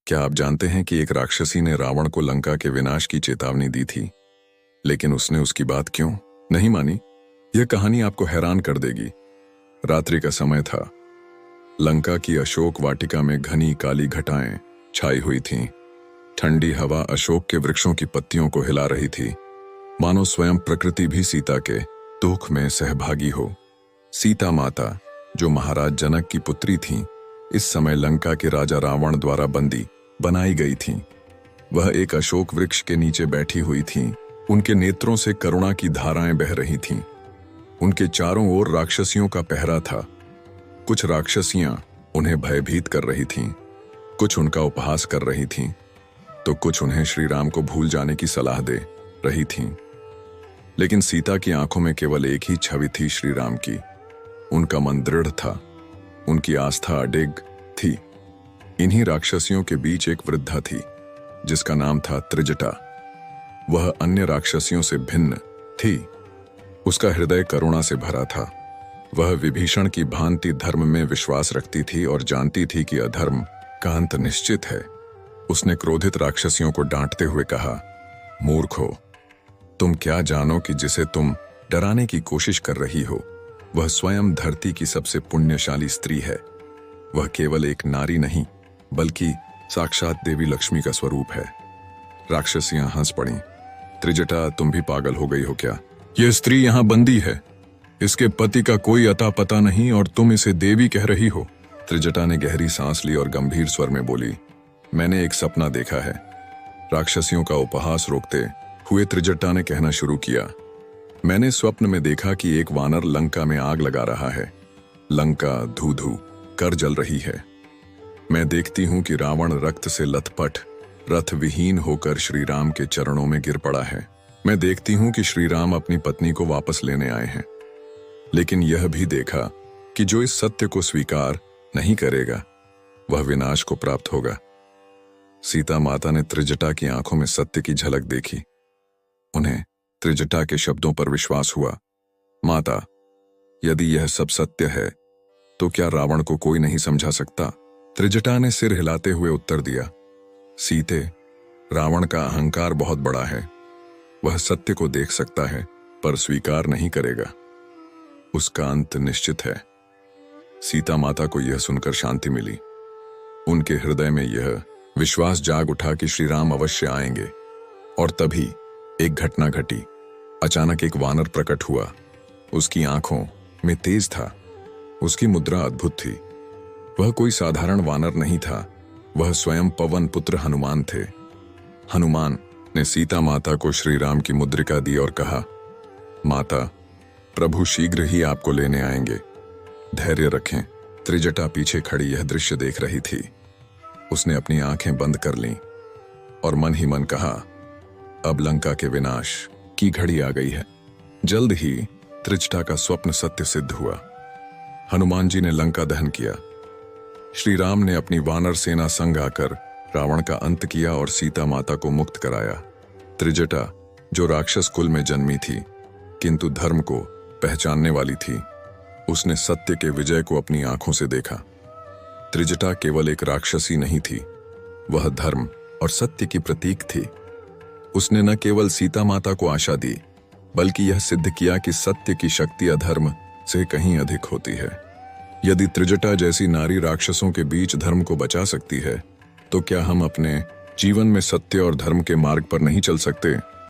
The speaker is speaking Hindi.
क्या आप जानते हैं कि एक राक्षसी ने रावण को लंका के विनाश की चेतावनी दी थी, लेकिन उसने उसकी बात क्यों नहीं मानी? यह कहानी आपको हैरान कर देगी। रात्रि का समय था। लंका की अशोक वाटिका में घनी काली घटाएं छाई हुई थीं। ठंडी हवा अशोक के वृक्षों की पत्तियों को हिला रही थी, मानो स्वयं प्रकृति भी सीता के दुख में सहभागी हो। सीता माता, जो महाराज जनक की पुत्री थीं, इस समय लंका के राजा रावण द्वारा बंदी बनाई गई थीं। वह एक अशोक वृक्ष के नीचे बैठी हुई थीं। उनके नेत्रों से करुणा की धाराएं बह रही थीं। उनके चारों ओर राक्षसियों का पहरा था। कुछ राक्षसियां उन्हें भयभीत कर रही थीं, कुछ उनका उपहास कर रही थीं, तो कुछ उन्हें श्री राम को भूल जाने की सलाह दे रही थीं। लेकिन सीता की आंखों में केवल एक ही छवि थी, श्री राम की। उनका मन दृढ़ था, उनकी आस्था अडिग थी। इन्हीं राक्षसियों के बीच एक वृद्धा थी, जिसका नाम था त्रिजटा। वह अन्य राक्षसियों से भिन्न थी। उसका हृदय करुणा से भरा था। वह विभीषण की भांति धर्म में विश्वास रखती थी और जानती थी कि अधर्म का अंत निश्चित है। उसने क्रोधित राक्षसियों को डांटते हुए कहा, मूर्खो, तुम क्या जानो कि जिसे तुम डराने की कोशिश कर रही हो, वह स्वयं धरती की सबसे पुण्यशाली स्त्री है। वह केवल एक नारी नहीं, बल्कि साक्षात देवी लक्ष्मी का स्वरूप है। राक्षसियां हंस पड़ीं। त्रिजटा, तुम भी पागल हो गई हो क्या? यह स्त्री यहां बंदी है, इसके पति का कोई अता पता नहीं और तुम इसे देवी कह रही हो। त्रिजटा ने गहरी सांस ली और गंभीर स्वर में बोली, मैंने एक सपना देखा है। राक्षसियों का उपहास रोकते हुए त्रिजटा ने कहना शुरू किया, मैंने स्वप्न में देखा कि एक वानर लंका में आग लगा रहा है। लंका धू धू कर जल रही है। मैं देखती हूं कि रावण रक्त से लथपथ, रथ विहीन होकर श्री राम के चरणों में गिर पड़ा है। मैं देखती हूं कि श्री राम अपनी पत्नी को वापस लेने आए हैं। लेकिन यह भी देखा कि जो इस सत्य को स्वीकार नहीं करेगा, वह विनाश को प्राप्त होगा। सीता माता ने त्रिजटा की आंखों में सत्य की झलक देखी। उन्हें त्रिजटा के शब्दों पर विश्वास हुआ। माता, यदि यह सब सत्य है, तो क्या रावण को कोई नहीं समझा सकता? त्रिजटा ने सिर हिलाते हुए उत्तर दिया, सीते, रावण का अहंकार बहुत बड़ा है। वह सत्य को देख सकता है, पर स्वीकार नहीं करेगा। उसका अंत निश्चित है। सीता माता को यह सुनकर शांति मिली। उनके हृदय में यह विश्वास जाग उठा कि श्री राम अवश्य आएंगे। और तभी एक घटना घटी। अचानक एक वानर प्रकट हुआ। उसकी आंखों में तेज था। उसकी मुद्रा अद्भुत थी। वह कोई साधारण वानर नहीं था, वह स्वयं पवन पुत्र हनुमान थे। हनुमान ने सीता माता को श्री राम की मुद्रिका दी और कहा, माता, प्रभु शीघ्र ही आपको लेने आएंगे, धैर्य रखें। त्रिजटा पीछे खड़ी यह दृश्य देख रही थी। उसने अपनी आंखें बंद कर लीं और मन ही मन कहा, अब लंका के विनाश की घड़ी आ गई है। जल्द ही त्रिजटा का स्वप्न सत्य सिद्ध हुआ। हनुमान जी ने लंका दहन किया। श्री राम ने अपनी वानर सेना संग आकर रावण का अंत किया और सीता माता को मुक्त कराया। त्रिजटा, जो राक्षस कुल में जन्मी थी, किंतु धर्म को पहचानने वाली थी, उसने सत्य के विजय को अपनी आंखों से देखा। त्रिजटा केवल एक राक्षसी नहीं थी, वह धर्म और सत्य की प्रतीक थी। उसने न केवल सीता माता को आशा दी, बल्कि यह सिद्ध किया कि सत्य की शक्ति अधर्म से कहीं अधिक होती है। यदि त्रिजटा जैसी नारी राक्षसों के बीच धर्म को बचा सकती है, तो क्या हम अपने जीवन में सत्य और धर्म के मार्ग पर नहीं चल सकते?